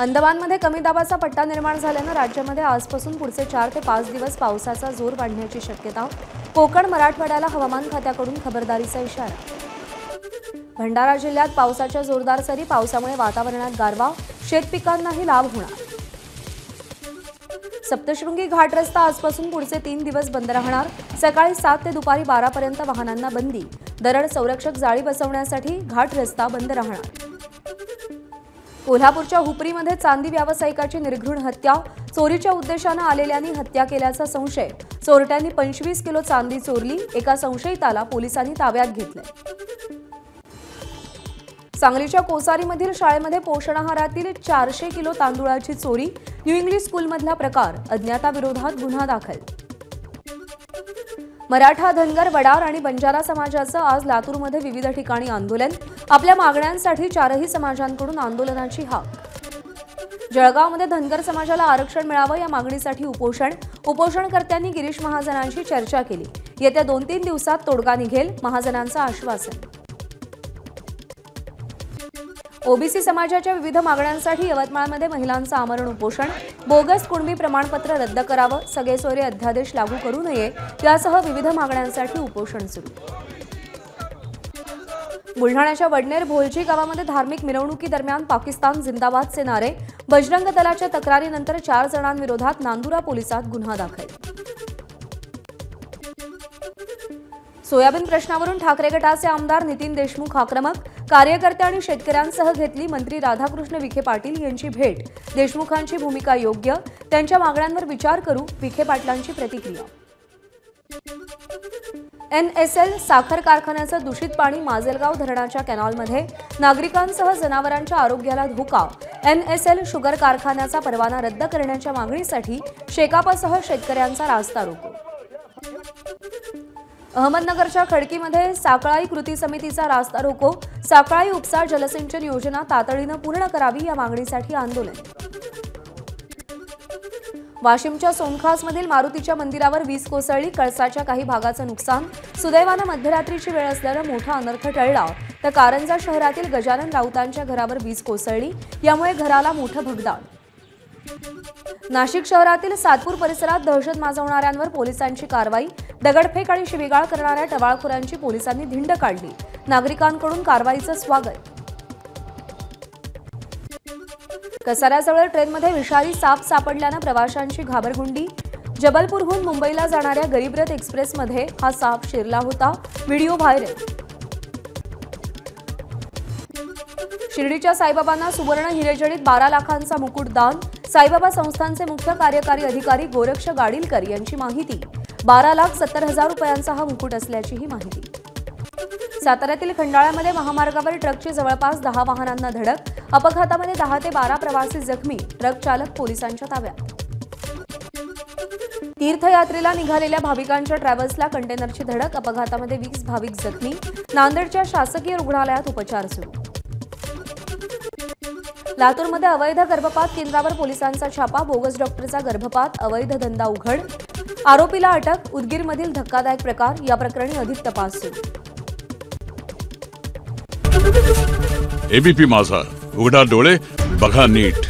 अंदमानमध्ये कमी दाबाचा पट्टा निर्माण झाल्याने राज्यामध्ये आजपासून पुढचे 4 ते 5 दिवस पावसाचा जोर वाढण्याची शक्यता। कोकण मराठवाड्याला हवामान खात्याकडून खबरदारीचा इशारा। भंडारा जिल्ह्यात पावसाच्या जोरदार सरी, पावसामुळे वातावरणात गारवा, शेतपिकांनाही लाभ होणार। सप्तशृंगी घाट रस्ता आजपासून पुढचे 3 दिवस बंद राहणार। सकाळी 7 ते दुपारी 12 पर्यंत वाहनांना बंदी। दरड संरक्षक जाळी बसवण्यासाठी घाट रस्ता बंद राहणार। कोल्हापूरच्या हुपरीमध्ये चांदी व्यावसायिकाची निर्घृण हत्या, चोरीच्या उद्देशाने आलेल्यांनी हत्या केल्याचा संशय। चोरट्यांनी 25 किलो चांदी चोरली, एका संशयिताला पोलिसांनी ताब्यात घेतले। सांगलीच्या कोसारीमधील शाळेमध्ये पोषण आहारातील 400 किलो तांदूळाची चोरी, न्यू इंग्लिश स्कूलमधला प्रकार, अज्ञाताविरोधात गुन्हा दाखल। मराठा, धनगर, वडार आणि बंजारा समाजाचं आज लातूरमध्ये विविध ठिकाणी आंदोलन। आपल्या मागण्यांसाठी 4ही समाजांकडून आंदोलनाची हाक। जळगावमध्ये धनगर समाजाला आरक्षण मिळावं या मागणीसाठी उपोषणकर्त्यांनी गिरीश महाजनांशी चर्चा केली। येत्या 2-3 दिवसात तोडगा निघेल, महाजनांचं आश्वासन। ओबीसी समाजाच्या विविध मागण्यांसाठी यवतमाळमध्ये महिलांचं आमरण उपोषण। बोगस कुणबी प्रमाणपत्र रद्द करावं, सगळे सोयरे अध्यादेश लागू करू नये यासह विविध मागण्यांसाठी उपोषण सुरू। बुलढाण्याच्या वडनेर भोलजी गावामध्ये धार्मिक मिरवणुकीदरम्यान पाकिस्तान जिंदाबादचे नारे। बजरंग दलाच्या तक्रारीनंतर 4 जणांविरोधात नांदुरा पोलिसात गुन्हा दाखल। सोयाबीन प्रश्नावरून ठाकरे गटाचे आमदार नितीन देशमुख आक्रमक। कार्यकर्ते आणि शेतकऱ्यांसह घेतली मंत्री राधाकृष्ण विखे पाटील यांची भेट। देशमुखांची भूमिका योग्य, त्यांच्या मागण्यांवर विचार करू, विखे पाटलांची प्रतिक्रिया। NSL साखर कारखान्याचं दूषित पाणी माजलगाव धरणाच्या कॅनॉलमध्ये, नागरिकांसह जनावरांच्या आरोग्याला धोका। NSL शुगर कारखान्याचा परवाना रद्द करण्याच्या मागणीसाठी शेकापसह शेतकऱ्यांचा रास्ता रोको। अहमदनगरच्या खडकीमध्ये साकळाई कृती समितीचा रास्ता रोको। साकळाई उपसा जलसिंचन योजना तातडीनं पूर्ण करावी या मागणीसाठी आंदोलन। वाशिमच्या सोनखासमधील मारुतीच्या मंदिरावर वीज कोसळली, कळसाच्या काही भागाचं नुकसान। सुदैवानं मध्यरात्रीची वेळ असल्यानं मोठा अनर्थ टळला, तर कारंजा शहरातील गजानन राऊतांच्या घरावर वीज कोसळली, यामुळे घराला मोठं भगदाड। नाशिक शहरातील सातपूर परिसरात दहशत माजवणाऱ्यांवर पोलिसांची कारवाई। दगडफेक आणि शिवीगाळ करणाऱ्या टवाळखोरांची पोलिसांनी धिंड काढली, नागरिकांकडून कारवाईचं स्वागत। कसाऱ्याजवळ ट्रेनमध्ये विषारी साप सापडल्यानं प्रवाशांची घाबरगुंडी। जबलपूरहून मुंबईला जाणाऱ्या गरीबरथ एक्सप्रेसमध्ये हा साप शिरला होता, व्हिडिओ व्हायरल। शिर्डीच्या साईबाबांना सुवर्ण हिरेजडित 12 लाखांचा मुकुट दान। साईबाबा संस्थानचे मुख्य कार्यकारी अधिकारी गोरक्ष गाडीलकर यांची माहिती। 12,70,000 रुपयांचा हा मुकुट असल्याचीही माहिती। साताऱ्यातील खंडाळ्यामध्ये महामार्गावर ट्रकची जवळपास 10 वाहनांना धडक। अपघातामध्ये 10 ते 12 प्रवासी जखमी, ट्रक चालक पोलिसांच्या ताब्यात। तीर्थयात्रेला निघालेल्या भाविकांच्या ट्रॅव्हल्सला कंटेनरची धडक, अपघातामध्ये 20 भाविक जखमी। नांदेडच्या शासकीय रुग्णालयात उपचार सुरू। लातूरमध्ये अवैध गर्भपात केंद्रावर पोलिसांचा छापा, बोगस डॉक्टरचा गर्भपात, अवैध धंदा उघड। आरोपीला अटक, उदगीरमधील धक्कादायक प्रकार, या प्रकरणी अधिक तपास सुरू। एबीपी माझा, उघडा डोळे बघा नीट।